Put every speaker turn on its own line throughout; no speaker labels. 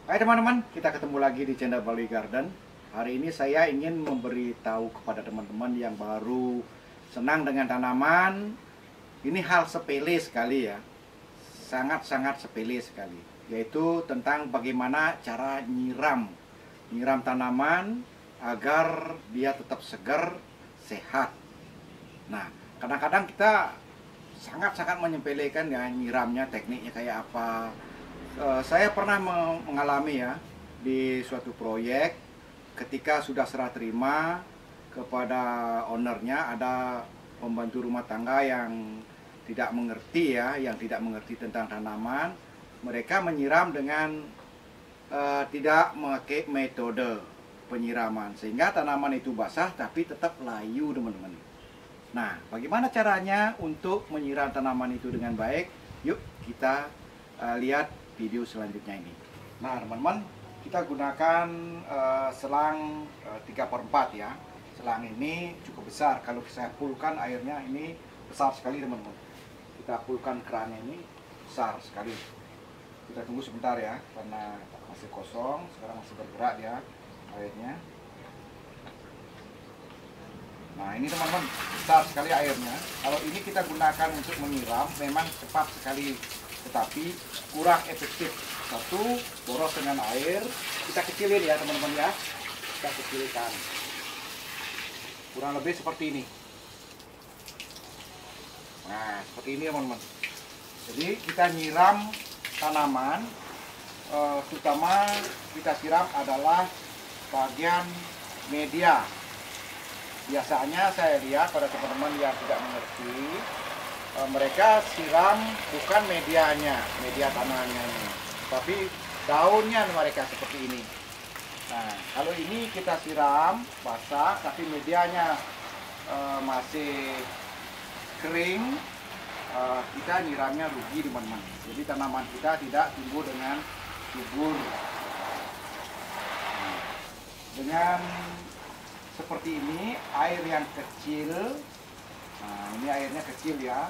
Hai teman-teman, kita ketemu lagi di channel Bali Garden. Hari ini saya ingin memberitahu kepada teman-teman yang baru senang dengan tanaman. Ini hal sepele sekali ya, sangat-sangat sepele sekali. Yaitu tentang bagaimana cara nyiram tanaman agar dia tetap segar, sehat. Nah, kadang-kadang kita sangat-sangat menyepelekan ya nyiramnya, tekniknya kayak apa. Saya pernah mengalami ya di suatu proyek, ketika sudah serah terima kepada ownernya, ada pembantu rumah tangga yang tidak mengerti ya, yang tidak mengerti tentang tanaman. Mereka menyiram dengan tidak memakai metode penyiraman, sehingga tanaman itu basah tapi tetap layu teman-teman. Nah, bagaimana caranya untuk menyiram tanaman itu dengan baik? Yuk kita lihat video selanjutnya ini. Nah teman-teman, kita gunakan selang 3/4 ya. Selang ini cukup besar. Kalau saya fullkan airnya ini besar sekali teman-teman. Kita fullkan kerannya ini besar sekali. Kita tunggu sebentar ya, karena masih kosong. Sekarang masih bergerak ya airnya. Nah ini teman-teman, besar sekali airnya. Kalau ini kita gunakan untuk menyiram, memang cepat sekali, tetapi kurang efektif. Satu, boros dengan air. Kita kecilin ya teman-teman ya, kita kecilkan kurang lebih seperti ini. Nah seperti ini teman-teman. Jadi kita nyiram tanaman, terutama kita siram adalah bagian media. Biasanya saya lihat pada teman-teman yang tidak mengerti, mereka siram bukan medianya, media tanahnya ini, tapi daunnya mereka seperti ini. Nah, kalau ini kita siram basah, tapi medianya masih kering, kita nyiramnya rugi teman-teman. Jadi tanaman kita tidak tumbuh dengan subur. Nah, dengan seperti ini, air yang kecil. Nah, ini airnya kecil ya.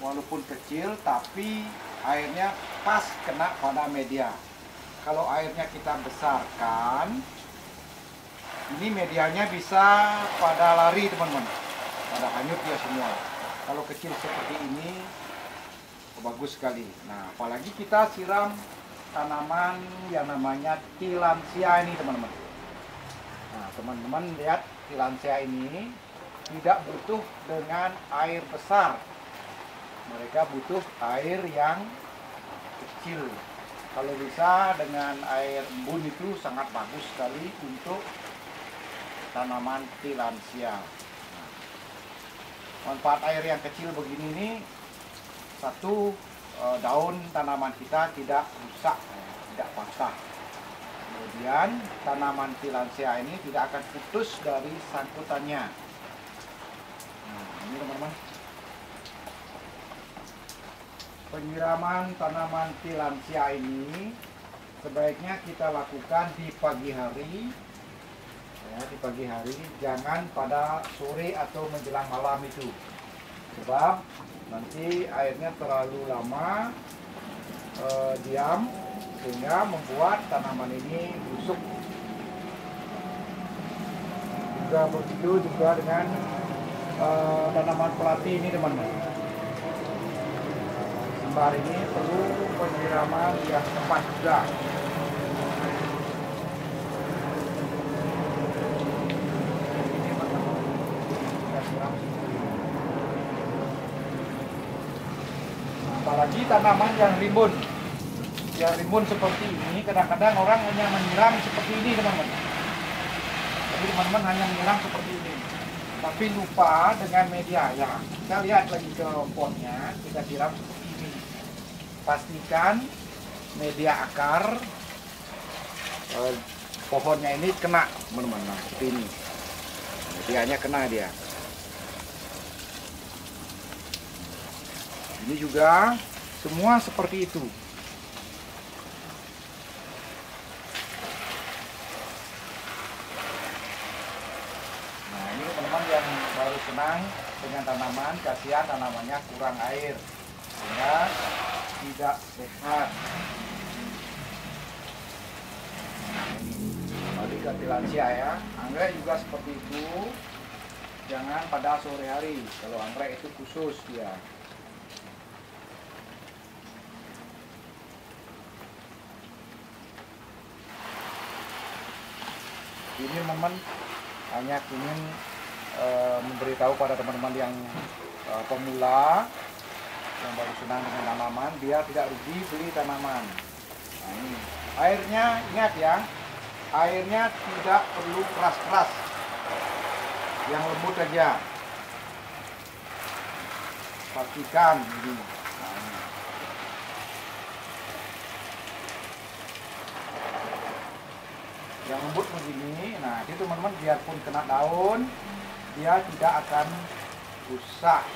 Walaupun kecil, tapi airnya pas kena pada media. Kalau airnya kita besarkan, ini medianya bisa pada lari teman-teman, pada hanyut dia semua. Kalau kecil seperti ini, bagus sekali. Nah, apalagi kita siram tanaman yang namanya Tillandsia ini teman-teman. Nah, teman-teman lihat, Tillandsia ini tidak butuh dengan air besar. Mereka butuh air yang kecil. Kalau bisa dengan air embun itu sangat bagus sekali untuk tanaman Tillandsia. Nah, manfaat air yang kecil begini nih, satu, daun tanaman kita tidak rusak, tidak patah. Kemudian tanaman Tillandsia ini tidak akan putus dari sangkutannya. Nah, ini teman-teman, penyiraman tanaman Tillandsia ini sebaiknya kita lakukan di pagi hari ya, di pagi hari, jangan pada sore atau menjelang malam itu, sebab nanti airnya terlalu lama diam, sehingga membuat tanaman ini busuk. Juga begitu juga dengan tanaman pelati ini teman-teman. Simbar ini perlu penyiraman yang tepat juga. Ini teman-teman, kita siram seperti ini. Apalagi tanaman yang rimbun. Yang rimbun seperti ini, kadang-kadang orang hanya menyiram seperti ini teman-teman. Jadi teman-teman hanya menyiram seperti ini, tapi lupa dengan media ya. Kita lihat lagi ke potnya, kita siram seperti ini. Pastikan media akar pohonnya ini kena teman-teman. Nah, seperti ini, medianya kena dia. Ini juga semua seperti itu. Nah, ini teman-teman yang baru senang dengan tanaman, kasihan tanamannya kurang air, sehingga tidak sehat. seperti lansia ya. Anggrek juga seperti itu. Jangan pada sore hari. Kalau anggrek itu khusus dia. Ini momen hanya ingin memberitahu pada teman-teman yang pemula yang baru senang dengan tanaman, dia tidak rugi beli tanaman. Nah, ini airnya, ingat ya, airnya tidak perlu keras-keras, yang lembut aja. Pastikan ini. Nah, ini. Yang lembut begini, nah itu teman-teman biarpun kena daun, dia tidak akan rusak.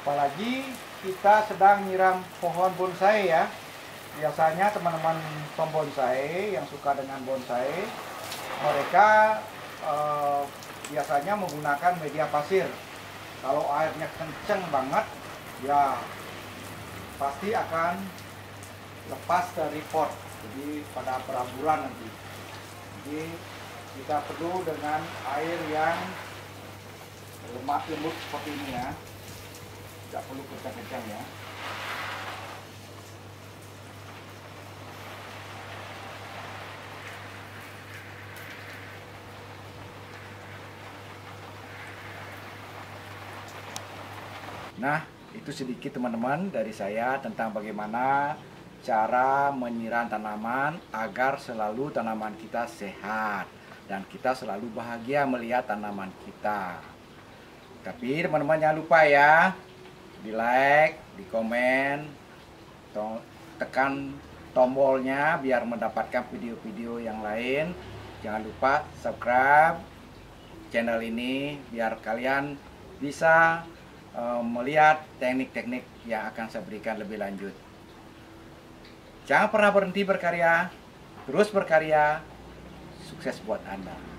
Apalagi kita sedang nyiram pohon bonsai ya. Biasanya teman-teman pembonsai yang suka dengan bonsai, mereka biasanya menggunakan media pasir. Kalau airnya kenceng banget, ya pasti akan lepas dari pot. Jadi pada berambulan nanti. Jadi kita perlu dengan air yang lembut seperti ini ya. Tidak perlu kencang-kencang ya. Nah, itu sedikit teman-teman dari saya tentang bagaimana cara menyiram tanaman agar selalu tanaman kita sehat dan kita selalu bahagia melihat tanaman kita. Tapi teman-teman jangan lupa ya, di like, di komen, tekan tombolnya biar mendapatkan video-video yang lain. Jangan lupa subscribe channel ini biar kalian bisa melihat teknik-teknik yang akan saya berikan lebih lanjut. Jangan pernah berhenti berkarya, terus berkarya. Sukses buat Anda.